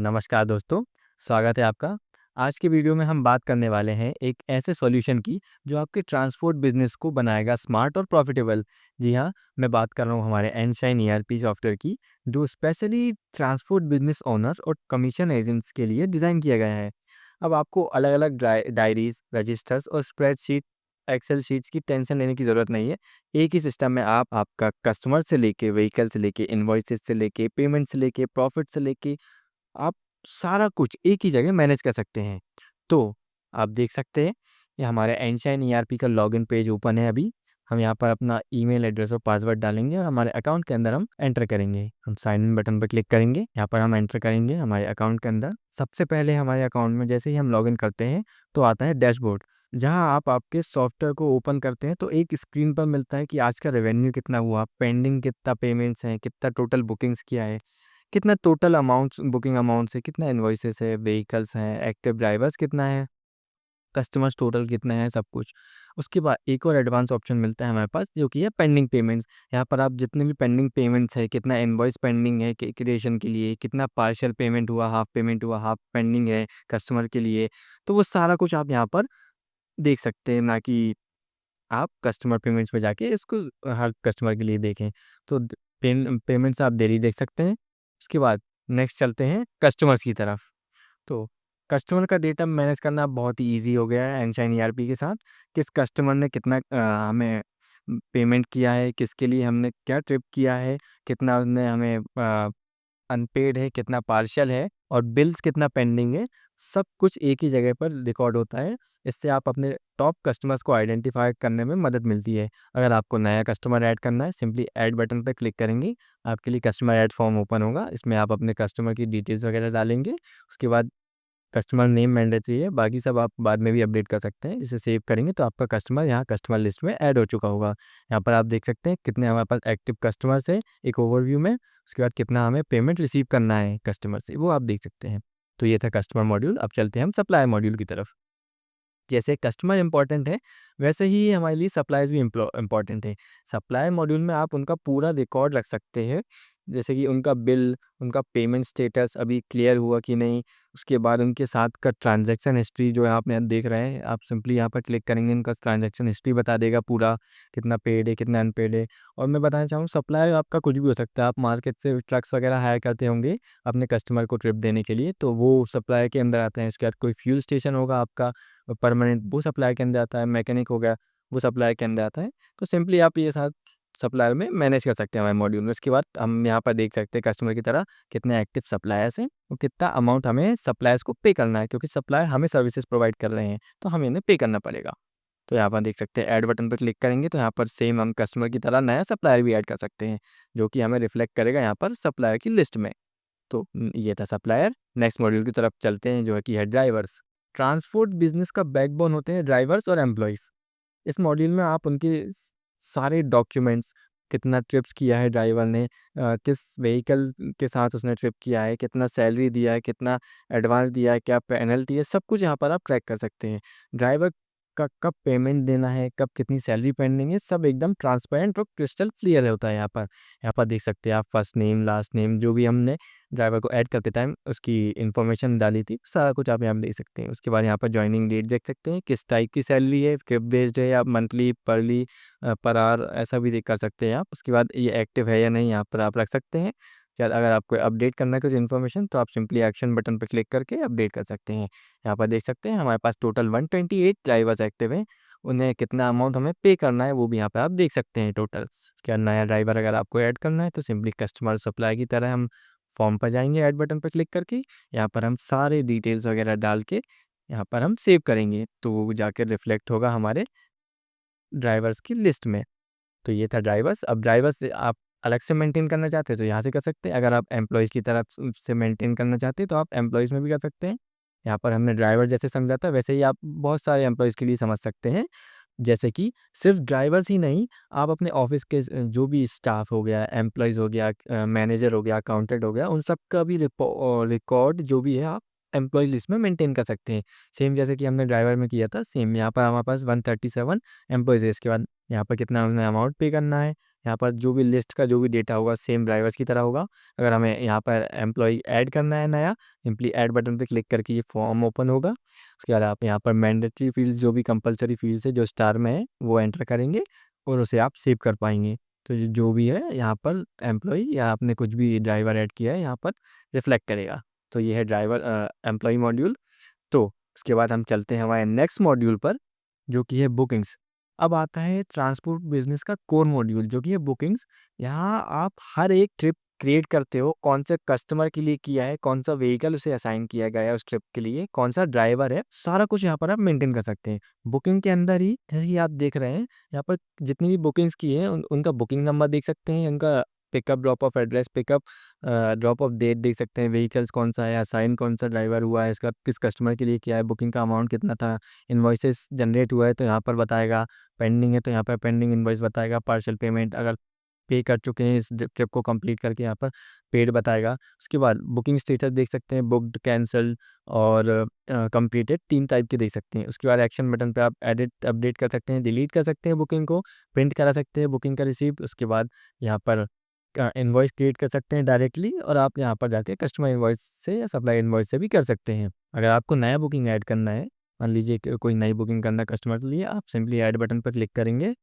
नमस्कार दोस्तों, स्वागत है आपका। आज की वीडियो में हम बात करने वाले हैं एक ऐसे सॉल्यूशन की जो आपके ट्रांसपोर्ट बिजनेस को बनाएगा स्मार्ट और प्रॉफिटेबल। जी हाँ, मैं बात कर रहा हूँ हमारे एनशाइन ईआरपी सॉफ्टवेयर की, जो स्पेशली ट्रांसपोर्ट बिजनेस ओनर और कमीशन एजेंट्स के लिए डिज़ाइन किया गया है। अब आपको अलग-अलग डायरीज, रजिस्टर्स और स्प्रेडशीट, एक्सेल शीट्स की टेंशन लेने की ज़रूरत नहीं है। एक ही सिस्टम में आप आपका कस्टमर से लेके, व्हीकल से लेके, इनवॉइसेस से लेके, पेमेंट से लेके, प्रॉफिट से लेके आप सारा कुछ एक ही जगह मैनेज कर सकते हैं। तो आप देख सकते हैं, ये हमारे एनशाइन ईआरपी का लॉगिन पेज ओपन है अभी। हम यहाँ पर अपना ईमेल एड्रेस और पासवर्ड डालेंगे और हमारे अकाउंट के अंदर हम एंटर करेंगे। हम साइन इन बटन पर क्लिक करेंगे, यहाँ पर हम एंटर करेंगे हमारे अकाउंट के अंदर। सबसे पहले हमारे अकाउंट में जैसे ही हम लॉगिन करते हैं तो आता है डैशबोर्ड, जहाँ आप आपके सॉफ्टवेयर को ओपन करते हैं तो एक स्क्रीन पर मिलता है कि आज का रेवेन्यू कितना हुआ, पेंडिंग कितना पेमेंट्स हैं, कितना टोटल बुकिंग्स किया है, कितना टोटल अमाउंट्स बुकिंग अमाउंट्स है, कितना इनवॉइसेस है, व्हीकल्स हैं, एक्टिव ड्राइवर्स कितना है, कस्टमर्स टोटल कितने हैं, सब कुछ। उसके बाद एक और एडवांस ऑप्शन मिलता है हमारे पास, जो कि है पेंडिंग पेमेंट्स। यहाँ पर आप जितने भी पेंडिंग पेमेंट्स है, कितना इनवॉइस पेंडिंग है क्रिएशन के लिए, कितना पार्शियल पेमेंट हुआ, हाफ पेमेंट हुआ, हाफ पेंडिंग है कस्टमर के लिए, तो वो सारा कुछ आप यहाँ पर देख सकते हैं, ना कि आप कस्टमर पेमेंट्स में जाके इसको हर कस्टमर के लिए देखें। तो पेमेंट्स आप डेली देख सकते हैं। उसके बाद नेक्स्ट चलते हैं कस्टमर्स की तरफ। तो कस्टमर का डेटा मैनेज करना बहुत ही ईज़ी हो गया है एनशाइन ईआरपी के साथ। किस कस्टमर ने कितना हमें पेमेंट किया है, किसके लिए हमने क्या ट्रिप किया है, कितना उसने हमें अनपेड है, कितना पार्शियल है और बिल्स कितना पेंडिंग है, सब कुछ एक ही जगह पर रिकॉर्ड होता है। इससे आप अपने टॉप कस्टमर्स को आइडेंटिफाई करने में मदद मिलती है। अगर आपको नया कस्टमर ऐड करना है, सिंपली ऐड बटन पर क्लिक करेंगे, आपके लिए कस्टमर ऐड फॉर्म ओपन होगा। इसमें आप अपने कस्टमर की डिटेल्स वगैरह डालेंगे। उसके बाद कस्टमर नेम मैंडेटरी है, बाकी सब आप बाद में भी अपडेट कर सकते हैं। इसे सेव करेंगे तो आपका कस्टमर यहाँ कस्टमर लिस्ट में ऐड हो चुका होगा। यहाँ पर आप देख सकते हैं कितने हमारे पास एक्टिव कस्टमर्स है एक ओवरव्यू में। उसके बाद कितना हमें पेमेंट रिसीव करना है कस्टमर से, वो आप देख सकते हैं। तो ये था कस्टमर मॉड्यूल। अब चलते हैं हम सप्लायर मॉड्यूल की तरफ। जैसे कस्टमर इम्पोर्टेंट है, वैसे ही हमारे लिए सप्लायर्स भी इम्पोर्टेंट है। सप्लायर मॉड्यूल में आप उनका पूरा रिकॉर्ड रख सकते हैं, जैसे कि उनका बिल, उनका पेमेंट स्टेटस अभी क्लियर हुआ कि नहीं। उसके बाद उनके साथ का ट्रांजैक्शन हिस्ट्री जो है आप यहाँ देख रहे हैं, आप सिंपली यहाँ पर क्लिक करेंगे, उनका ट्रांजैक्शन हिस्ट्री बता देगा पूरा, कितना पेड है, कितना अनपेड है। और मैं बताना चाहूँ, सप्लायर आपका कुछ भी हो सकता है। आप मार्केट से ट्रक्स वगैरह हायर करते होंगे अपने कस्टमर को ट्रिप देने के लिए, तो वो सप्लायर के अंदर आते हैं। उसके बाद कोई फ्यूल स्टेशन होगा आपका परमानेंट, वो सप्लायर के अंदर आता है। मैकेनिक हो गया, वो सप्लायर के अंदर आता है। तो सिंपली आप ये साथ सप्लायर में मैनेज कर सकते हैं हमारे मॉड्यूल में। उसके बाद हम यहाँ पर देख सकते हैं कस्टमर की तरह कितने एक्टिव सप्लायर्स हैं और कितना अमाउंट हमें सप्लायर्स को पे करना है, क्योंकि सप्लायर हमें सर्विसेज प्रोवाइड कर रहे हैं तो हमें इन्हें पे करना पड़ेगा। तो यहाँ पर देख सकते हैं ऐड बटन पर क्लिक करेंगे तो यहाँ पर सेम हम कस्टमर की तरह नया सप्लायर भी ऐड कर सकते हैं, जो कि हमें रिफ्लेक्ट करेगा यहाँ पर सप्लायर की लिस्ट में। तो ये था सप्लायर। नेक्स्ट मॉड्यूल की तरफ चलते हैं, जो है कि है ड्राइवर्स। ट्रांसपोर्ट बिजनेस का बैकबोन होते हैं ड्राइवर्स और एम्प्लॉयज़। इस मॉड्यूल में आप उनके सारे डॉक्यूमेंट्स, कितना ट्रिप्स किया है ड्राइवर ने, किस व्हीकल के साथ उसने ट्रिप किया है, कितना सैलरी दिया है, कितना एडवांस दिया है, क्या पेनल्टी है, सब कुछ यहाँ पर आप ट्रैक कर सकते हैं। ड्राइवर का कब पेमेंट देना है, कब कितनी सैलरी पेंडिंग है, सब एकदम ट्रांसपेरेंट और क्रिस्टल क्लियर होता है यहाँ पर। यहाँ पर देख सकते हैं आप फर्स्ट नेम, लास्ट नेम, जो भी हमने ड्राइवर को ऐड करते टाइम उसकी इन्फॉर्मेशन डाली थी, सारा कुछ आप यहाँ पे देख सकते हैं। उसके बाद यहाँ पर जॉइनिंग डेट देख सकते हैं, किस टाइप की सैलरी है, ट्रिप बेस्ड है या मंथली, परली, पर आवर, ऐसा भी देख कर सकते हैं आप। उसके बाद ये एक्टिव है या नहीं, यहाँ पर आप रख सकते हैं। या अगर आपको अपडेट करना है कुछ इन्फॉर्मेशन, तो आप सिंपली एक्शन बटन पर क्लिक करके अपडेट कर सकते हैं। यहाँ पर देख सकते हैं हमारे पास टोटल 128 ड्राइवर्स एक्टिव हैं। उन्हें कितना अमाउंट हमें पे करना है, वो भी यहाँ पे आप देख सकते हैं टोटल। क्या नया ड्राइवर अगर आपको ऐड करना है तो सिंपली कस्टमर सप्लाई की तरह हम फॉर्म पर जाएंगे, ऐड बटन पर क्लिक करके यहाँ पर हम सारे डिटेल्स वगैरह डाल के यहाँ पर हम सेव करेंगे, तो वो जाकर रिफ्लेक्ट होगा हमारे ड्राइवर्स की लिस्ट में। तो ये था ड्राइवर्स। अब ड्राइवर्स से आप अलग से मेंटेन करना चाहते हैं तो यहाँ से कर सकते हैं। अगर आप एम्प्लॉयज़ की तरफ से मेंटेन करना चाहते हैं तो आप एम्प्लॉयज़ में भी कर सकते हैं। यहाँ पर हमने ड्राइवर जैसे समझा था, वैसे ही आप बहुत सारे एम्प्लॉयज़ के लिए समझ सकते हैं। जैसे कि सिर्फ ड्राइवर्स ही नहीं, आप अपने ऑफिस के जो भी स्टाफ हो गया, एम्प्लॉयज़ हो गया, मैनेजर हो गया, अकाउंटेंट हो गया, उन सब का भी रिकॉर्ड जो भी है आप एम्प्लॉय लिस्ट में मेंटेन कर सकते हैं। सेम जैसे कि हमने ड्राइवर में किया था, सेम यहाँ पर हमारे पास 137 एम्प्लॉयज़ है। इसके बाद यहाँ पर कितना उन्हें अमाउंट पे करना है, यहाँ पर जो भी लिस्ट का जो भी डेटा होगा सेम ड्राइवर्स की तरह होगा। अगर हमें यहाँ पर एम्प्लॉय ऐड करना है नया, सिंपली ऐड बटन पे क्लिक करके ये फॉर्म ओपन होगा। उसके बाद आप यहाँ पर मैंडेटरी फील्ड जो भी कंपलसरी फील्ड्स है जो स्टार में है वो एंटर करेंगे और उसे आप सेव कर पाएंगे। तो जो भी है यहाँ पर एम्प्लॉय या आपने कुछ भी ड्राइवर ऐड किया है यहाँ पर रिफ्लेक्ट करेगा। तो ये है ड्राइवर एम्प्लॉय मॉड्यूल। तो उसके बाद हम चलते हैं हमारे नेक्स्ट मॉड्यूल पर जो कि है बुकिंग्स। अब आता है ट्रांसपोर्ट बिजनेस का कोर मॉड्यूल जो कि है बुकिंग्स। यहाँ आप हर एक ट्रिप क्रिएट करते हो, कौन से कस्टमर के लिए किया है, कौन सा व्हीकल उसे असाइन किया गया है उस ट्रिप के लिए, कौन सा ड्राइवर है, सारा कुछ यहाँ पर आप मेंटेन कर सकते हैं बुकिंग के अंदर ही। जैसे कि आप देख रहे हैं यहाँ पर जितनी भी बुकिंग्स की हैं उनका बुकिंग नंबर देख सकते हैं, उनका pickup drop off address, pickup drop off date देख सकते हैं, व्हीकल्स कौन सा है, असाइन कौन सा ड्राइवर हुआ है, इसका किस कस्टमर के लिए किया है, बुकिंग का अमाउंट कितना था, इन्वॉइसेस जनरेट हुआ है तो यहाँ पर बताएगा, पेंडिंग है तो यहाँ पर पेंडिंग इन्वॉइस बताएगा, पार्शियल पेमेंट अगर पे कर चुके हैं इस ट्रिप को कंप्लीट करके यहाँ पर पेड बताएगा। उसके बाद बुकिंग स्टेटस देख सकते हैं, बुक्ड, कैंसल्ड और कंप्लीटेड, 3 टाइप के देख सकते हैं। उसके बाद एक्शन बटन पे आप एडिट अपडेट कर सकते हैं, डिलीट कर सकते हैं बुकिंग को, प्रिंट करा सकते हैं बुकिंग का रिसीप्ट। उसके बाद यहाँ पर इन्वॉइस क्रिएट कर सकते हैं डायरेक्टली और आप यहाँ पर जाके कस्टमर इन्वॉइस से या सप्लाई इन्वॉइस से भी कर सकते हैं। अगर आपको नया बुकिंग ऐड करना है, मान लीजिए कि कोई नई बुकिंग करना है कस्टमर के लिए, आप सिंपली ऐड बटन पर क्लिक करेंगे।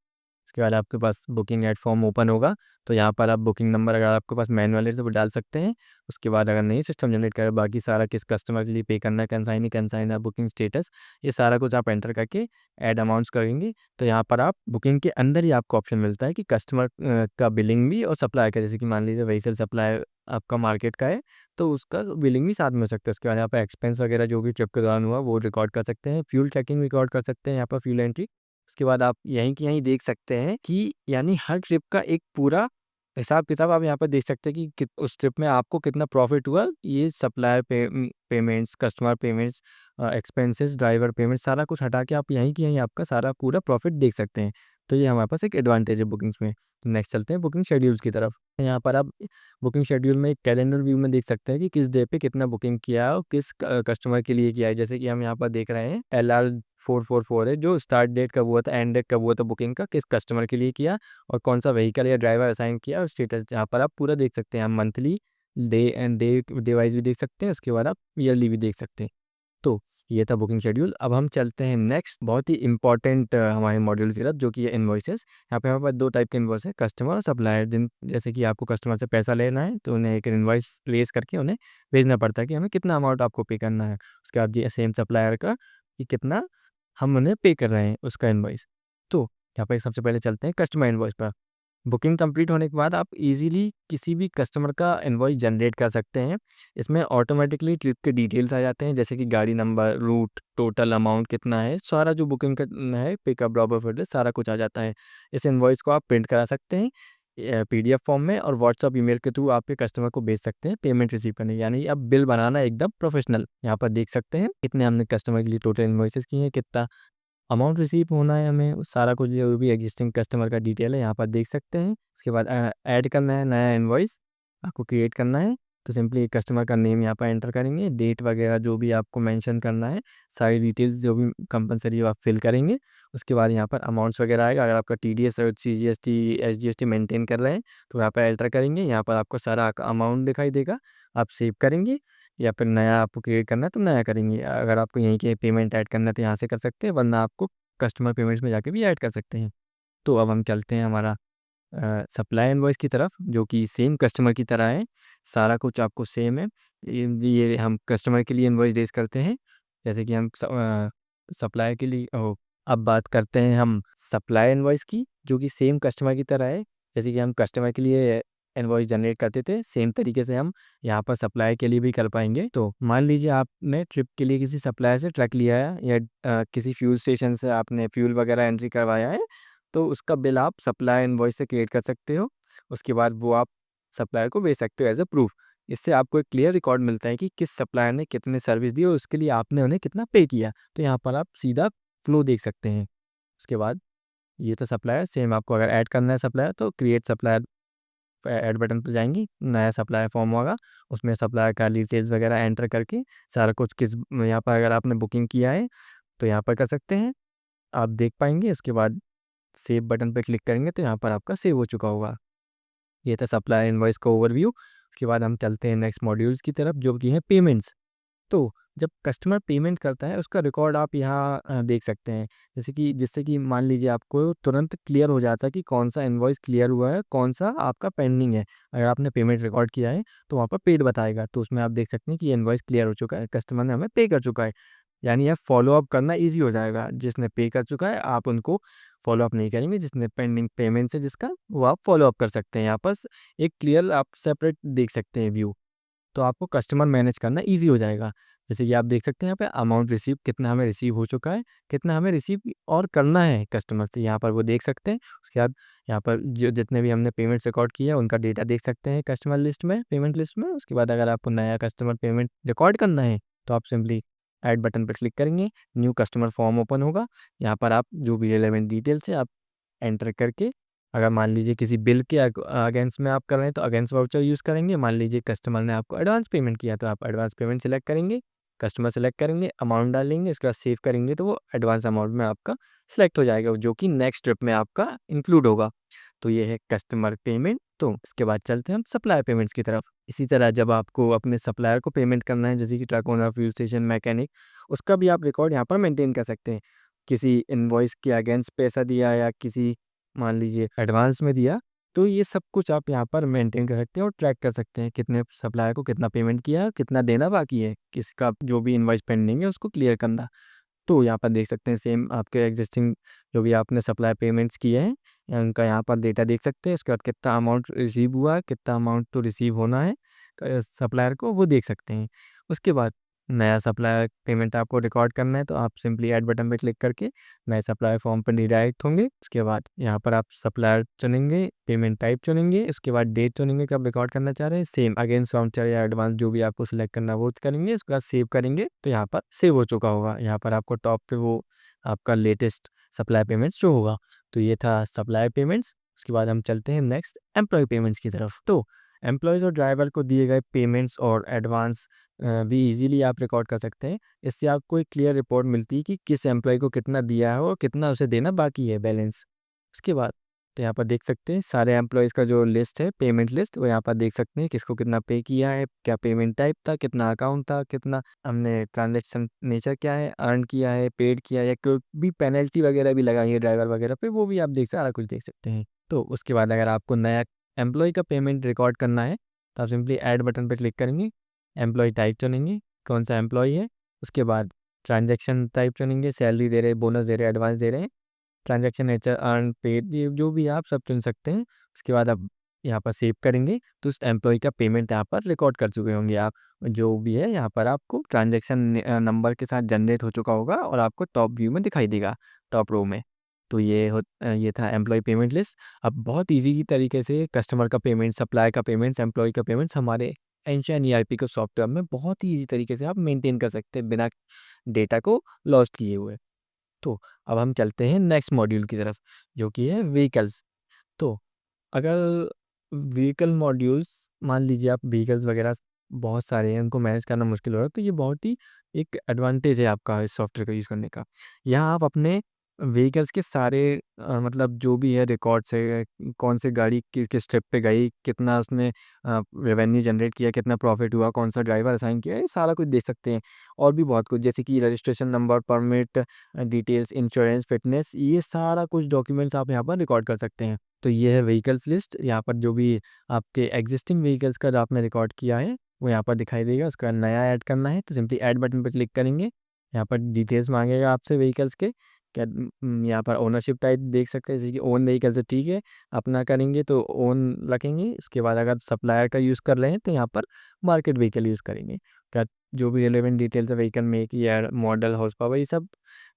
उसके बाद आपके पास बुकिंग ऐड फॉर्म ओपन होगा। तो यहाँ पर आप बुकिंग नंबर अगर आपके पास मैनुअल है तो वो डाल सकते हैं। उसके बाद अगर नहीं सिस्टम जनरेट करे, बाकी सारा किस कस्टमर के लिए पे करना है, कंसाइन है, बुकिंग स्टेटस, ये सारा कुछ आप एंटर करके ऐड अमाउंट्स करेंगे। तो यहाँ पर आप बुकिंग के अंदर ही आपको ऑप्शन मिलता है कि कस्टमर का बिलिंग भी और सप्लाई का, जैसे कि मान लीजिए व्हीकल सप्लाई आपका मार्केट का है तो उसका बिलिंग भी साथ में हो सकता है। उसके बाद यहाँ पर एक्सपेंस वगैरह जो भी ट्रिप के दौरान हुआ वो रिकॉर्ड कर सकते हैं, फ्यूल ट्रैकिंग रिकॉर्ड कर सकते हैं यहाँ पर, फ्यूल एंट्री। उसके बाद आप यहीं की यहीं देख सकते हैं कि यानी हर ट्रिप का एक पूरा हिसाब-किताब आप यहाँ पर देख सकते हैं कि उस ट्रिप में आपको कितना प्रॉफ़िट हुआ। ये supplier payments, customer payments, expenses, driver payment, सारा कुछ हटा के आप यहीं की यहीं आपका सारा पूरा प्रॉफ़िट देख सकते हैं। तो ये हमारे पास एक एडवांटेज है बुकिंग्स में। तो नेक्स्ट चलते हैं बुकिंग शेड्यूल्स की तरफ। यहाँ पर आप बुकिंग शेड्यूल में एक कैलेंडर व्यू में देख सकते हैं कि किस डे पे कितना बुकिंग किया है और किस कस्टमर के लिए किया है। जैसे कि हम यहाँ पर देख रहे हैं LR444 है, जो स्टार्ट डेट कब हुआ था, एंड डेट कब हुआ था बुकिंग का, किस कस्टमर के लिए किया और कौन सा व्हीकल या ड्राइवर असाइन किया और स्टेटस यहाँ पर आप पूरा देख सकते हैं। आप monthly, day and day wise भी देख सकते हैं। उसके बाद आप ईयरली भी देख सकते हैं। तो ये था बुकिंग शेड्यूल। अब हम चलते हैं नेक्स्ट बहुत ही इंपॉर्टेंट हमारे मॉड्यूल की तरफ जो कि है इन्वॉइसेस। यहाँ पे हमारे पास 2 टाइप के इन्वॉइस है, कस्टमर और सप्लायर। जिन जैसे कि आपको कस्टमर से पैसा लेना है तो उन्हें एक इन्वॉइस रेज करके उन्हें भेजना पड़ता है कि हमें कितना अमाउंट आपको पे करना है। उसके बाद ये सेम सप्लायर का कि कितना हम उन्हें पे कर रहे हैं उसका इन्वॉइस। तो यहाँ पे सबसे पहले चलते हैं कस्टमर इन्वॉइस पर। बुकिंग कंप्लीट होने के बाद आप इजीली किसी भी कस्टमर का इनवॉइस जनरेट कर सकते हैं। इसमें ऑटोमेटिकली ट्रिप के डिटेल्स आ जाते हैं, जैसे कि गाड़ी नंबर, रूट, टोटल अमाउंट कितना है, सारा जो बुकिंग का है, पिकअप ड्रॉप ऑफ एड्रेस, सारा कुछ आ जाता है। इस इनवॉइस को आप प्रिंट करा सकते हैं PDF फॉर्म में और व्हाट्सअप ईमेल के थ्रू आपके कस्टमर को भेज सकते हैं पेमेंट रिसीव करने। यानी अब बिल बनाना एकदम प्रोफेशनल। यहाँ पर देख सकते हैं कितने हमने कस्टमर के लिए टोटल इन्वॉइसेस की हैं, कितना अमाउंट रिसीव होना है हमें, वो सारा कुछ जो भी एग्जिस्टिंग कस्टमर का डिटेल है यहाँ पर देख सकते हैं। उसके बाद ऐड करना है नया इनवॉइस, आपको क्रिएट करना है। तो सिंपली कस्टमर का नेम यहाँ पर एंटर करेंगे, डेट वगैरह जो भी आपको मेंशन करना है, सारी डिटेल्स जो भी कंपलसरी है आप फिल करेंगे। उसके बाद यहाँ पर अमाउंट्स वगैरह आएगा। अगर आपका TDS और CGST SGST मेंटेन कर रहे हैं तो यहाँ पर एंटर करेंगे। यहाँ पर आपको सारा अमाउंट दिखाई देगा, आप सेव करेंगे या फिर नया आपको क्रिएट करना है तो नया करेंगे। अगर आपको यहीं के पेमेंट ऐड करना है तो यहाँ से कर सकते हैं, वरना आपको कस्टमर पेमेंट्स में जाके भी ऐड कर सकते हैं। तो अब हम चलते हैं हमारा सप्लाई इनवॉइस की तरफ जो कि सेम कस्टमर की तरह है, सारा कुछ आपको सेम है। ये हम कस्टमर के लिए इनवॉइस रेज करते हैं, जैसे कि हम सप्लाई के लिए अब बात करते हैं हम सप्लाई इनवॉइस की जो कि सेम कस्टमर की तरह है। जैसे कि हम कस्टमर के लिए इनवॉइस जनरेट करते थे, सेम तरीके से हम यहाँ पर सप्लाई के लिए भी कर पाएंगे। तो मान लीजिए आपने ट्रिप के लिए किसी सप्लायर से ट्रक लिया है या किसी फ्यूल स्टेशन से आपने फ्यूल वगैरह एंट्री करवाया है, तो उसका बिल आप सप्लाई इनवॉइस से क्रिएट कर सकते हो। उसके बाद वो आप सप्लायर को भेज सकते हो एज अ प्रूफ। इससे आपको एक क्लियर रिकॉर्ड मिलता है कि किस सप्लायर ने कितने सर्विस दी और उसके लिए आपने उन्हें कितना पे किया। तो यहाँ पर आप सीधा फ्लो देख सकते हैं। उसके बाद ये तो सप्लायर, सेम आपको अगर ऐड करना है सप्लायर तो क्रिएट सप्लायर ऐड बटन पर जाएंगी, नया सप्लायर फॉर्म होगा, उसमें सप्लायर का डिटेल्स वगैरह एंटर करके सारा कुछ किस यहाँ पर अगर आपने बुकिंग किया है तो यहाँ पर कर सकते हैं, आप देख पाएंगे। उसके बाद सेव बटन पे क्लिक करेंगे तो यहाँ पर आपका सेव हो चुका होगा। ये था सप्लाई इनवॉइस का ओवरव्यू। उसके बाद हम चलते हैं नेक्स्ट मॉड्यूल्स की तरफ जो कि है पेमेंट्स। तो जब कस्टमर पेमेंट करता है उसका रिकॉर्ड आप यहाँ देख सकते हैं, जैसे कि जिससे कि मान लीजिए आपको तुरंत क्लियर हो जाता है कि कौन सा इनवॉइस क्लियर हुआ है, कौन सा आपका पेंडिंग है। अगर आपने पेमेंट रिकॉर्ड किया है तो वहाँ पर पेड बताएगा, तो उसमें आप देख सकते हैं कि ये इनवॉइस क्लियर हो चुका है, कस्टमर ने हमें पे कर चुका है। यानी अब फॉलो अप करना ईजी हो जाएगा। जिसने पे कर चुका है आप उनको फॉलो अप नहीं करेंगे, जिसने पेंडिंग पेमेंट है जिसका, वो आप फॉलो अप कर सकते हैं। यहाँ पर एक क्लियर आप सेपरेट देख सकते हैं व्यू, तो आपको कस्टमर मैनेज करना ईजी हो जाएगा। जैसे कि आप देख सकते हैं यहाँ पे अमाउंट रिसीव, कितना हमें रिसीव हो चुका है, कितना हमें रिसीव और करना है कस्टमर से, यहाँ पर वो देख सकते हैं। उसके बाद यहाँ पर जो जितने भी हमने पेमेंट्स रिकॉर्ड किया उनका डेटा देख सकते हैं कस्टमर लिस्ट में, पेमेंट लिस्ट में। उसके बाद अगर आपको नया कस्टमर पेमेंट रिकॉर्ड करना है तो आप सिंपली ऐड बटन पर क्लिक करेंगे, न्यू कस्टमर फॉर्म ओपन होगा। यहाँ पर आप जो भी रिलेवेंट डिटेल्स है आप एंटर करके, अगर मान लीजिए किसी बिल के अगेंस्ट में आप कर रहे हैं तो अगेंस्ट वाउचर यूज़ करेंगे। मान लीजिए कस्टमर ने आपको एडवांस पेमेंट किया तो आप एडवांस पेमेंट सेलेक्ट करेंगे, कस्टमर सेलेक्ट करेंगे, अमाउंट डालेंगे, उसके बाद सेव करेंगे तो वो एडवांस अमाउंट में आपका सेलेक्ट हो जाएगा, जो कि नेक्स्ट ट्रिप में आपका इंक्लूड होगा। तो ये है कस्टमर पेमेंट। तो इसके बाद चलते हैं हम सप्लायर पेमेंट्स की तरफ। इसी तरह जब आपको अपने सप्लायर को पेमेंट करना है, जैसे कि truck owner, fuel station, mechanic, उसका भी आप रिकॉर्ड यहाँ पर मेंटेन कर सकते हैं। किसी इनवॉइस के अगेंस्ट पैसा दिया या किसी मान लीजिए एडवांस में दिया, तो ये सब कुछ आप यहाँ पर मेंटेन कर सकते हैं और ट्रैक कर सकते हैं कितने सप्लायर को कितना पेमेंट किया, कितना देना बाकी है, किसका जो भी इनवॉइस पेंडिंग है उसको क्लियर करना। तो यहाँ पर देख सकते हैं सेम आपके एग्जिस्टिंग जो भी आपने सप्लाई पेमेंट्स किए हैं उनका यहाँ पर डेटा देख सकते हैं। उसके बाद कितना अमाउंट रिसीव हुआ है, कितना अमाउंट तो रिसीव होना है सप्लायर को, वो देख सकते हैं। उसके बाद नया सप्लायर पेमेंट आपको रिकॉर्ड करना है तो आप सिंपली ऐड बटन पर क्लिक करके नए सप्लायर फॉर्म पर रिडायरेक्ट होंगे। उसके बाद यहाँ पर आप सप्लायर चुनेंगे, पेमेंट टाइप चुनेंगे, उसके बाद डेट चुनेंगे कब रिकॉर्ड करना चाह रहे हैं, सेम अगेंस्ट वाउचर या एडवांस जो भी आपको सिलेक्ट करना है वो करेंगे। उसके बाद सेव करेंगे तो यहाँ पर सेव हो चुका होगा। यहाँ पर आपको टॉप पे वो आपका लेटेस्ट सप्लाई पेमेंट्स शो होगा। तो ये था सप्लाई पेमेंट्स। उसके बाद हम चलते हैं नेक्स्ट एम्प्लॉय पेमेंट्स की तरफ। तो एम्प्लॉयज़ और ड्राइवर को दिए गए पेमेंट्स और एडवांस भी इजीली आप रिकॉर्ड कर सकते हैं। इससे आपको एक क्लियर रिपोर्ट मिलती है कि किस एम्प्लॉय को कितना दिया है और कितना उसे देना बाकी है बैलेंस। उसके बाद तो यहाँ पर देख सकते हैं सारे एम्प्लॉयज़ का जो लिस्ट है, पेमेंट लिस्ट, वो यहाँ पर देख सकते हैं किसको कितना पे किया है, क्या पेमेंट टाइप था, कितना अकाउंट था, कितना हमने ट्रांजैक्शन नेचर क्या है, अर्न किया है, पेड किया है, या कोई भी पेनल्टी वगैरह भी लगाई है ड्राइवर वगैरह पे, वो भी आप सारा कुछ देख सकते हैं। तो उसके बाद अगर आपको नया एम्प्लॉय का पेमेंट रिकॉर्ड करना है तो आप सिंपली ऐड बटन पर क्लिक करेंगे, एम्प्लॉय टाइप चुनेंगे कौन सा एम्प्लॉय है, उसके बाद ट्रांजैक्शन टाइप चुनेंगे, सैलरी दे रहे हैं, बोनस दे रहे हैं, एडवांस दे रहे हैं, ट्रांजैक्शन नेचर, अर्न, पेड, ये जो भी आप सब चुन सकते हैं। उसके बाद आप यहाँ पर सेव करेंगे तो उस एम्प्लॉय का पेमेंट यहाँ पर रिकॉर्ड कर चुके होंगे आप। जो भी है यहाँ पर आपको ट्रांजैक्शन नंबर के साथ जनरेट हो चुका होगा और आपको टॉप व्यू में दिखाई देगा, टॉप रो में। तो ये था एम्प्लॉय पेमेंट लिस्ट। अब बहुत ईजी तरीके से कस्टमर का पेमेंट, सप्लाई का पेमेंट्स, एम्प्लॉय का पेमेंट्स हमारे एंशन ईआरपी के सॉफ्टवेयर में बहुत ही ईजी तरीके से आप मेंटेन कर सकते हैं बिना डेटा को लॉस्ट किए हुए। तो अब हम चलते हैं नेक्स्ट मॉड्यूल की तरफ जो कि है व्हीकल्स। तो अगर व्हीकल मॉड्यूल्स, मान लीजिए आप व्हीकल्स वगैरह बहुत सारे हैं, उनको मैनेज करना मुश्किल हो रहा है, तो ये बहुत ही एक एडवांटेज है आपका इस सॉफ्टवेयर का यूज़ करने का। यहाँ आप अपने व्हीकल्स के सारे मतलब जो भी है रिकॉर्ड्स है, कौन सी गाड़ी किस ट्रिप पे गई, कितना उसने रेवेन्यू जनरेट किया, कितना प्रॉफिट हुआ, कौन सा ड्राइवर असाइन किया, ये सारा कुछ देख सकते हैं। और भी बहुत कुछ जैसे कि registration number, permit details, insurance, fitness, ये सारा कुछ डॉक्यूमेंट्स आप यहाँ पर रिकॉर्ड कर सकते हैं। तो ये है व्हीकल्स लिस्ट। यहाँ पर जो भी आपके एग्जिस्टिंग व्हीकल्स का जो आपने रिकॉर्ड किया है वो यहाँ पर दिखाई देगा। उसके बाद नया ऐड करना है तो सिंपली ऐड बटन पर क्लिक करेंगे। यहाँ पर डिटेल्स मांगेगा आपसे व्हीकल्स के, क्या यहाँ पर ओनरशिप टाइप देख सकते हैं, जैसे कि ओन व्हीकल से ठीक है, अपना करेंगे तो ओन रखेंगे। उसके बाद अगर सप्लायर का यूज़ कर रहे हैं तो यहाँ पर मार्केट व्हीकल यूज़ करेंगे। क्या जो भी रिलेवेंट डिटेल्स है vehicle, make, year, model, horse power, ये सब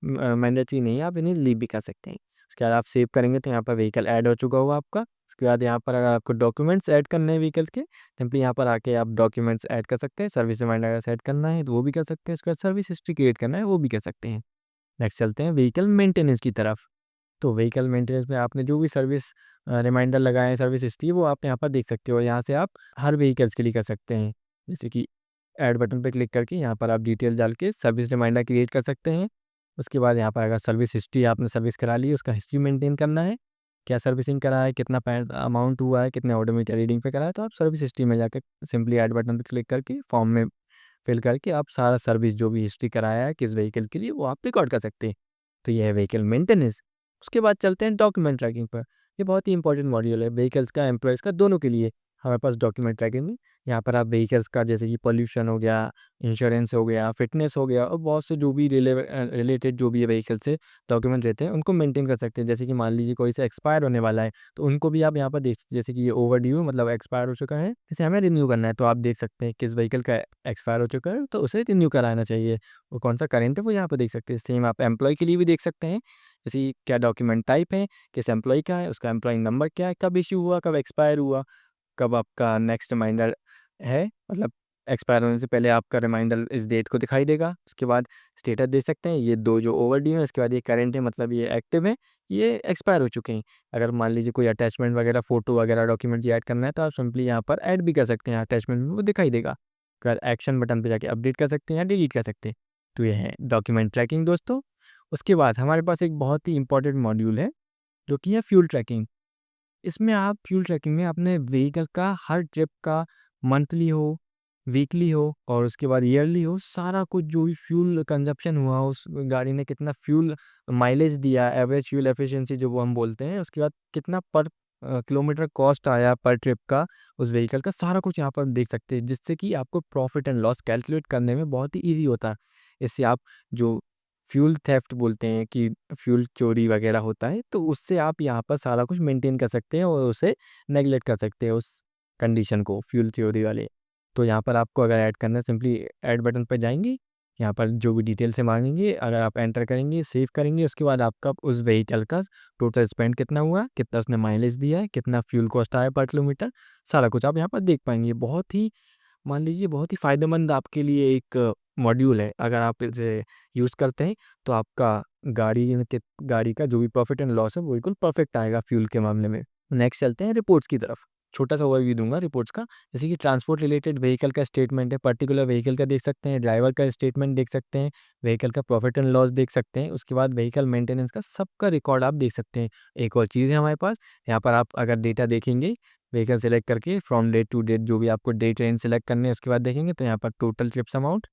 मैंडेटरी नहीं है, आप इन्हें लीव भी कर सकते हैं। उसके बाद आप सेव करेंगे तो यहाँ पर व्हीकल ऐड हो चुका होगा आपका। उसके बाद यहाँ पर अगर आपको डॉक्यूमेंट्स ऐड करने हैं व्हीकल के, सिंपली यहाँ पर आके आप डॉक्यूमेंट्स ऐड कर सकते हैं। सर्विस रिमाइंडर अगर सेट करना है तो वो भी कर सकते हैं। उसके बाद सर्विस हिस्ट्री क्रिएट करना है वो भी कर सकते हैं। नेक्स्ट चलते हैं व्हीकल मेंटेनेंस की तरफ। तो व्हीकल मेंटेनेंस में आपने जो भी सर्विस रिमाइंडर लगाए हैं, सर्विस हिस्ट्री, वो आप यहाँ पर देख सकते हो। यहाँ से आप हर व्हीकल्स के लिए कर सकते हैं, जैसे कि ऐड बटन पर क्लिक करके यहाँ पर आप डिटेल डाल के सर्विस रिमाइंडर क्रिएट कर सकते हैं। उसके बाद यहाँ पर अगर सर्विस हिस्ट्री आपने सर्विस करा ली है उसका हिस्ट्री मेंटेन करना है, क्या सर्विसिंग करा है, कितना अमाउंट हुआ है, कितने ऑडोमीटर रीडिंग पे करा है, तो आप सर्विस हिस्ट्री में जाकर सिंपली ऐड बटन पर क्लिक करके फॉर्म में फिल करके आप सारा सर्विस जो भी हिस्ट्री कराया है किस व्हीकल के लिए वो आप रिकॉर्ड कर सकते हैं। तो ये है व्हीकल मेंटेनेंस। उसके बाद चलते हैं डॉक्यूमेंट ट्रैकिंग पर। ये बहुत ही इंपॉर्टेंट मॉड्यूल है व्हीकल्स का, एम्प्लॉयज़ का, दोनों के लिए। हमारे पास डॉक्यूमेंट ट्रैकिंग में यहाँ पर आप व्हीकल्स का जैसे कि पॉल्यूशन हो गया, इंश्योरेंस हो गया, फिटनेस हो गया और बहुत से जो भी रिलेटेड जो भी व्हीकल से डॉक्यूमेंट रहते हैं उनको मेंटेन कर सकते हैं। जैसे कि मान लीजिए कोई से एक्सपायर होने वाला है तो उनको भी आप यहाँ पर देख, जैसे कि ये ओवरड्यू मतलब एक्सपायर हो चुका है, जैसे हमें रिन्यू करना है तो आप देख सकते हैं किस व्हीकल का एक्सपायर हो चुका है तो उसे रिन्यू कराना चाहिए। वो कौन सा करेंट है वो यहाँ पर देख सकते हैं। सेम आप एम्प्लॉय के लिए भी देख सकते हैं, जैसे कि क्या डॉक्यूमेंट टाइप है, किस एम्प्लॉय का है, उसका एम्प्लॉय नंबर क्या है, कब इशू हुआ, कब एक्सपायर हुआ, कब आपका नेक्स्ट रिमाइंडर है, मतलब एक्सपायर होने से पहले आपका रिमाइंडर इस डेट को दिखाई देगा। उसके बाद स्टेटस दे सकते हैं, ये 2 जो ओवरड्यू है, उसके बाद ये करंट है मतलब ये एक्टिव है, ये एक्सपायर हो चुके हैं। अगर मान लीजिए कोई अटैचमेंट वगैरह, फ़ोटो वगैरह डॉक्यूमेंट ऐड करना है तो आप सिंपली यहाँ पर ऐड भी कर सकते हैं, अटैचमेंट में वो दिखाई देगा। अगर एक्शन बटन पे जाके अपडेट कर सकते हैं या डिलीट कर सकते हैं। तो ये है डॉक्यूमेंट ट्रैकिंग दोस्तों। उसके बाद हमारे पास एक बहुत ही इंपॉर्टेंट मॉड्यूल है जो कि है फ्यूल ट्रैकिंग। इसमें आप फ्यूल ट्रैकिंग में अपने व्हीकल का हर ट्रिप का मंथली हो, वीकली हो और उसके बाद ईयरली हो, सारा कुछ जो भी फ्यूल कंजप्शन हुआ, उस गाड़ी ने कितना फ्यूल माइलेज दिया, एवरेज फ्यूल एफिशिएंसी जो वो हम बोलते हैं, उसके बाद कितना पर किलोमीटर कॉस्ट आया पर ट्रिप का उस व्हीकल का, सारा कुछ यहाँ पर देख सकते हैं, जिससे कि आपको प्रॉफिट एंड लॉस कैलकुलेट करने में बहुत ही ईज़ी होता है। इससे आप जो फ्यूल थेफ्ट बोलते हैं कि फ्यूल चोरी वगैरह होता है, तो उससे आप यहाँ पर सारा कुछ मेंटेन कर सकते हैं और उसे नेगलेक्ट कर सकते हैं उस कंडीशन को, फ्यूल थ्योरी वाले। तो यहाँ पर आपको अगर ऐड करना है सिंपली ऐड बटन पर जाएंगे, यहाँ पर जो भी डिटेल से मांगेंगे अगर आप एंटर करेंगे, सेव करेंगे, उसके बाद आपका उस व्हीकल का टोटल स्पेंड कितना हुआ, कितना उसने माइलेज दिया है, कितना फ्यूल कॉस्ट आया पर किलोमीटर, सारा कुछ आप यहाँ पर देख पाएंगे। बहुत ही मान लीजिए बहुत ही फ़ायदेमंद आपके लिए एक मॉड्यूल है। अगर आप इसे यूज़ करते हैं तो आपका गाड़ी का जो भी प्रॉफिट एंड लॉस है वो बिल्कुल परफेक्ट आएगा फ्यूल के मामले में। नेक्स्ट चलते हैं रिपोर्ट्स की तरफ। छोटा सा ओवरव्यू दूंगा रिपोर्ट्स का। जैसे कि ट्रांसपोर्ट रिलेटेड व्हीकल का स्टेटमेंट है, पर्टिकुलर व्हीकल का देख सकते हैं, ड्राइवर का स्टेटमेंट देख सकते हैं, व्हीकल का प्रॉफिट एंड लॉस देख सकते हैं, उसके बाद व्हीकल मेंटेनेंस का सबका रिकॉर्ड आप देख सकते हैं। एक और चीज़ है हमारे पास, यहाँ पर आप अगर डेटा देखेंगे व्हीकल सेलेक्ट करके फ्रॉम डेट टू डेट जो भी आपको डेट रेंज सेलेक्ट करने है उसके बाद देखेंगे तो यहाँ पर टोटल ट्रिप्स अमाउंट,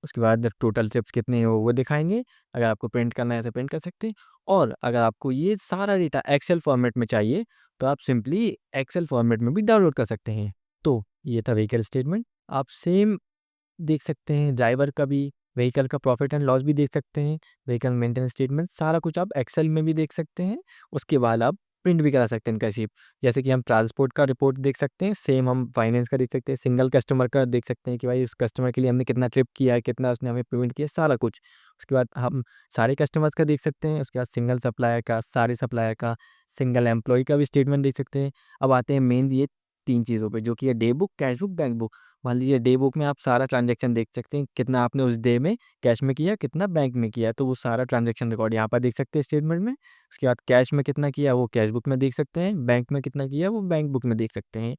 उसके बाद टोटल ट्रिप्स कितने हो वो दिखाएंगे। अगर आपको प्रिंट करना है तो प्रिंट कर सकते हैं, और अगर आपको ये सारा डेटा एक्सेल फॉर्मेट में चाहिए तो आप सिंपली एक्सेल फॉर्मेट में भी डाउनलोड कर सकते हैं। तो ये था व्हीकल स्टेटमेंट। आप सेम देख सकते हैं ड्राइवर का भी, व्हीकल का प्रॉफिट एंड लॉस भी देख सकते हैं, व्हीकल मेंटेनेंस स्टेटमेंट सारा कुछ आप एक्सेल में भी देख सकते हैं। उसके बाद आप प्रिंट भी करा सकते हैं इनका शीट। जैसे कि हम ट्रांसपोर्ट का रिपोर्ट देख सकते हैं, सेम हम फाइनेंस का देख सकते हैं, सिंगल कस्टमर का देख सकते हैं कि भाई उस कस्टमर के लिए हमने कितना ट्रिप किया है, कितना उसने हमें पेमेंट किया, सारा कुछ। उसके बाद हम सारे कस्टमर्स का देख सकते हैं, उसके बाद सिंगल सप्लायर का, सारे सप्लायर का, सिंगल एम्प्लॉय का भी स्टेटमेंट देख सकते हैं। अब आते हैं मेन ये 3 चीज़ों पे जो कि है day book, cash book, bank book. मान लीजिए डे बुक में आप सारा ट्रांजैक्शन देख सकते हैं, कितना आपने उस डे में कैश में किया, कितना बैंक में किया, तो वो सारा ट्रांजैक्शन रिकॉर्ड यहाँ पर देख सकते हैं स्टेटमेंट में। उसके बाद कैश में कितना किया वो कैश बुक में देख सकते हैं, बैंक में कितना किया वो बैंक बुक में देख सकते हैं।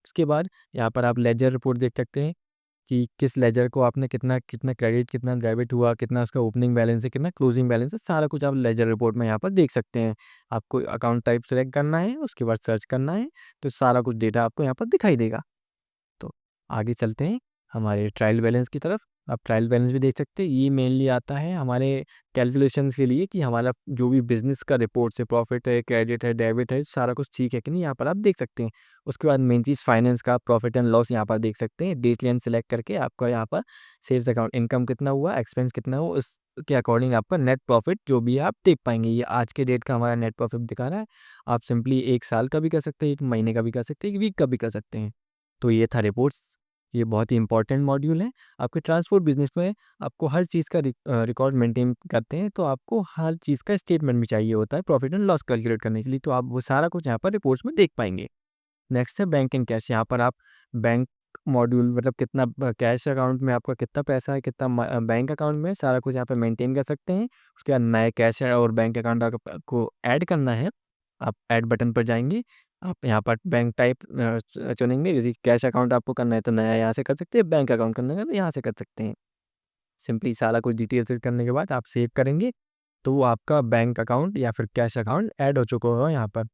उसके बाद यहाँ पर आप लेजर रिपोर्ट देख सकते हैं कि किस लेजर को आपने कितना कितना क्रेडिट, कितना डेबिट हुआ, कितना उसका ओपनिंग बैलेंस है, कितना क्लोजिंग बैलेंस है, सारा कुछ आप लेजर रिपोर्ट में यहाँ पर देख सकते हैं। आपको अकाउंट टाइप सेलेक्ट करना है, उसके बाद सर्च करना है, तो सारा कुछ डेटा आपको यहाँ पर दिखाई देगा। तो आगे चलते हैं हमारे ट्रायल बैलेंस की तरफ। आप ट्रायल बैलेंस भी देख सकते हैं, ये मेनली आता है हमारे कैलकुलेशंस के लिए कि हमारा जो भी बिजनेस का रिपोर्ट है, प्रॉफिट है, क्रेडिट है, डेबिट है, सारा कुछ ठीक है कि नहीं, यहाँ पर आप देख सकते हैं। उसके बाद मेन चीज़ फाइनेंस का प्रॉफिट एंड लॉस यहाँ पर देख सकते हैं। डेट लाइन सेलेक्ट करके आपका यहाँ पर सेल्स अकाउंट इनकम कितना हुआ, एक्सपेंस कितना हुआ, उसके अकॉर्डिंग आपका नेट प्रॉफिट जो भी है आप देख पाएंगे। ये आज के डेट का हमारा नेट प्रॉफिट दिखा रहा है। आप सिंपली 1 साल का भी कर सकते हैं, 1 महीने का भी कर सकते हैं, 1 वीक का भी कर सकते हैं। तो ये था रिपोर्ट्स। ये बहुत ही इंपॉर्टेंट मॉड्यूल है आपके ट्रांसपोर्ट बिजनेस में। आपको हर चीज़ का रिकॉर्ड मेंटेन करते हैं तो आपको हर चीज़ का स्टेटमेंट भी चाहिए होता है प्रॉफिट एंड लॉस कैलकुलेट करने के लिए, तो आप वो सारा कुछ यहाँ पर रिपोर्ट्स में देख पाएंगे। नेक्स्ट है बैंक एंड कैश। यहाँ पर आप बैंक मॉड्यूल मतलब कितना कैश अकाउंट में आपका कितना पैसा है, कितना बैंक अकाउंट में, सारा कुछ यहाँ पे मेंटेन कर सकते हैं। उसके बाद नए कैश और बैंक अकाउंट को ऐड करना है, आप ऐड बटन पर जाएंगे, आप यहाँ पर बैंक टाइप चुनेंगे। जैसे कैश अकाउंट आपको करना है तो नया यहाँ से कर सकते हैं, बैंक अकाउंट करना है तो यहाँ से कर सकते हैं। सिंपली सारा कुछ डिटेल फिल करने के बाद आप सेव करेंगे तो वो आपका बैंक अकाउंट या फिर कैश अकाउंट ऐड हो चुका होगा यहाँ पर।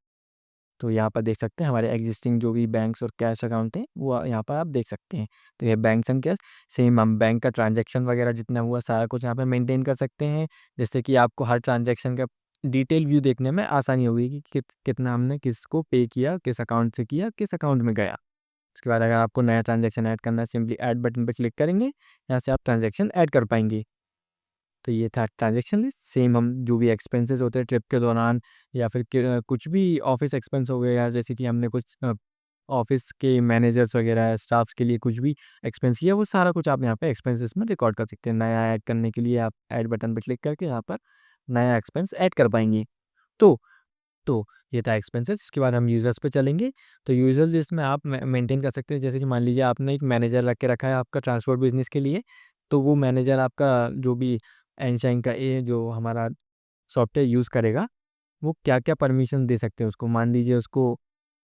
तो यहाँ पर देख सकते हैं हमारे एग्जिस्टिंग जो भी बैंक्स और कैश अकाउंट हैं वो यहाँ पर आप देख सकते हैं। तो ये बैंक्स एंड कैश, सेम हम बैंक का ट्रांजैक्शन वगैरह जितना हुआ सारा कुछ यहाँ पे मेंटेन कर सकते हैं, जिससे कि आपको हर ट्रांजैक्शन का डिटेल व्यू देखने में आसानी होगी कि कितना हमने किसको पे किया, किस अकाउंट से किया, किस अकाउंट में गया। उसके बाद अगर आपको नया ट्रांजैक्शन ऐड करना है, सिंपली ऐड बटन पर क्लिक करेंगे, यहाँ से आप ट्रांजैक्शन ऐड कर पाएंगे। तो ये था ट्रांजैक्शन लिस्ट। सेम हम जो भी एक्सपेंसेस होते हैं ट्रिप के दौरान या फिर कुछ भी ऑफिस एक्सपेंस हो गया, जैसे कि हमने कुछ ऑफिस के मैनेजर्स वगैरह स्टाफ्स के लिए कुछ भी एक्सपेंस किया, वो सारा कुछ आप यहाँ पे एक्सपेंसेस में रिकॉर्ड कर सकते हैं। नया ऐड करने के लिए आप ऐड बटन पर क्लिक करके यहाँ पर नया एक्सपेंस ऐड कर पाएंगे। तो तो ये था एक्सपेंसेस। इसके बाद हम यूज़र्स पे चलेंगे। तो यूज़र लिस्ट में आप मेंटेन कर सकते हैं, जैसे कि मान लीजिए आपने एक मैनेजर रख के रखा है आपका ट्रांसपोर्ट बिजनेस के लिए, तो वो मैनेजर आपका जो भी एनशाइन का ये जो हमारा सॉफ्टवेयर यूज़ करेगा, वो क्या-क्या परमिशन दे सकते हैं उसको। मान लीजिए उसको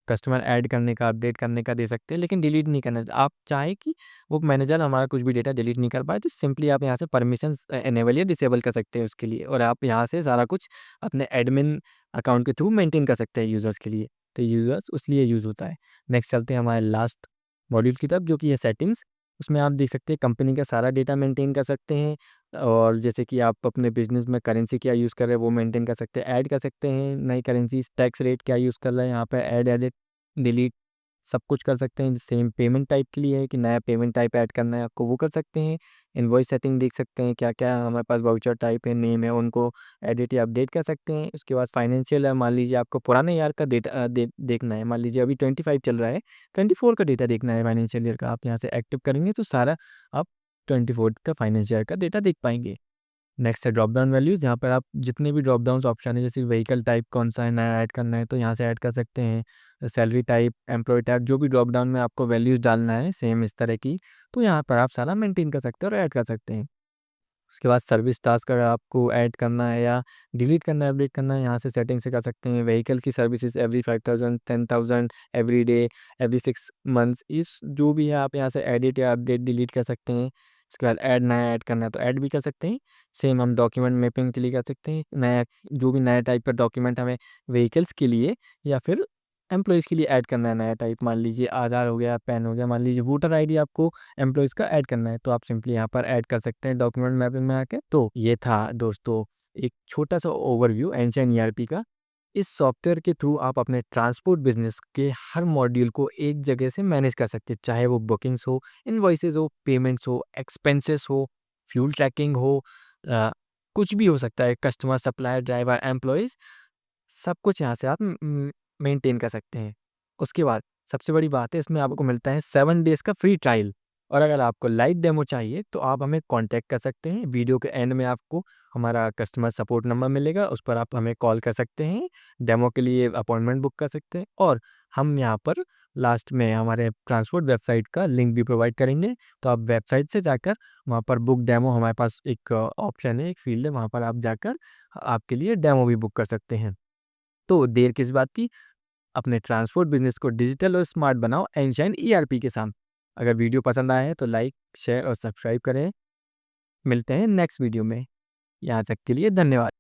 कस्टमर ऐड करने का, अपडेट करने का दे सकते हैं, लेकिन डिलीट नहीं करना। आप चाहें कि वो मैनेजर हमारा कुछ भी डेटा डिलीट नहीं कर पाए, तो सिंपली आप यहाँ से परमिशंस इनेबल या डिसेबल कर सकते हैं उसके लिए, और आप यहाँ से सारा कुछ अपने एडमिन अकाउंट के थ्रू मेंटेन कर सकते हैं यूज़र्स के लिए। तो यूज़र्स उस लिए यूज़ होता है। नेक्स्ट चलते हैं हमारे लास्ट मॉड्यूल की तरफ, जो कि है सेटिंग्स। उसमें आप देख सकते हैं कंपनी का सारा डेटा मेंटेन कर सकते हैं, और जैसे कि आप अपने बिजनेस में करेंसी क्या यूज़ कर रहे हैं वो मेंटेन कर सकते हैं, ऐड कर सकते हैं नई करेंसी, टैक्स रेट क्या यूज़ कर रहे हैं, यहाँ पे ऐड एडिट डिलीट सब कुछ कर सकते हैं। सेम पेमेंट टाइप के लिए है कि नया पेमेंट टाइप ऐड करना है आपको, वो कर सकते हैं। इनवॉइस सेटिंग देख सकते हैं क्या क्या हमारे पास वाउचर टाइप है, नेम है, उनको एडिट या अपडेट कर सकते हैं। उसके बाद फाइनेंशियल है, मान लीजिए आपको पुराने ईयर का डेटा देखना है, मान लीजिए अभी 25 चल रहा है, 24 का डेटा देखना है फाइनेंशियल ईयर का, आप यहाँ से एक्टिव करेंगे तो सारा आप 24 का फाइनेंशियल ईयर का डेटा देख पाएंगे। नेक्स्ट है ड्रॉप डाउन वैल्यूज़, जहाँ पर आप जितने भी ड्रॉप डाउन्स ऑप्शन है, जैसे व्हीकल टाइप कौन सा है नया ऐड करना है तो यहाँ से ऐड कर सकते हैं। सैलरी टाइप, एम्प्लॉय टाइप, जो भी ड्रॉप डाउन में आपको वैल्यूज़ डालना है सेम इस तरह की, तो यहाँ पर आप सारा मेंटेन कर सकते हैं और ऐड कर सकते हैं। उसके बाद सर्विस टास्क अगर आपको ऐड करना है या डिलीट करना है, अपडेट करना है, यहाँ से सेटिंग से कर सकते हैं। व्हीकल की services every 5000, 10,000 every day, every 6 months, इस जो भी है आप यहाँ से एडिट या अपडेट डिलीट कर सकते हैं। उसके बाद ऐड नया ऐड करना है तो ऐड भी कर सकते हैं। सेम हम डॉक्यूमेंट मैपिंग के लिए कर सकते हैं, नया जो भी नया टाइप का डॉक्यूमेंट हमें व्हीकल्स के लिए या फिर एम्प्लॉयज़ के लिए ऐड करना है नया टाइप, मान लीजिए आधार हो गया, पैन हो गया, मान लीजिए वोटर आईडी आपको एम्प्लॉयज़ का ऐड करना है, तो आप सिंपली यहाँ पर ऐड कर सकते हैं डॉक्यूमेंट मैपिंग में आके। तो ये था दोस्तों एक छोटा-सा ओवरव्यू एंशन ईआरपी का। इस सॉफ्टवेयर के थ्रू आप अपने ट्रांसपोर्ट बिज़नेस के हर मॉड्यूल को एक जगह से मैनेज कर सकते हैं, चाहे वो बुकिंग्स हो, इनवॉइसेज़ हो, पेमेंट्स हो, एक्सपेंसेस हो, फ्यूल ट्रैकिंग हो, अ, कुछ भी हो सकता है, कस्टमर, सप्लायर, ड्राइवर, एम्प्लॉइज़, सब कुछ यहाँ से आप मेंटेन कर सकते हैं। उसके बाद सबसे बड़ी बात है, इसमें आपको मिलता है 7 डेज़ का फ्री ट्रायल, और अगर आपको लाइव डेमो चाहिए तो आप हमें कॉन्टैक्ट कर सकते हैं। वीडियो के एंड में आपको हमारा कस्टमर सपोर्ट नंबर मिलेगा, उस पर आप हमें कॉल कर सकते हैं, डेमो के लिए अपॉइंटमेंट बुक कर सकते हैं, और हम यहाँ पर लास्ट में हमारे ट्रांसपोर्ट वेबसाइट का लिंक भी प्रोवाइड करेंगे। तो आप वेबसाइट से जाकर वहाँ पर बुक डेमो, हमारे पास एक ऑप्शन है, एक फ़ील्ड है, वहाँ पर आप जाकर आपके लिए डेमो भी बुक कर सकते हैं। तो देर किस बात की, अपने ट्रांसपोर्ट बिजनेस को डिजिटल और स्मार्ट बनाओ एनशाइन ईआरपी के साथ। अगर वीडियो पसंद आया है तो लाइक, शेयर और सब्सक्राइब करें। मिलते हैं नेक्स्ट वीडियो में। यहाँ तक के लिए धन्यवाद।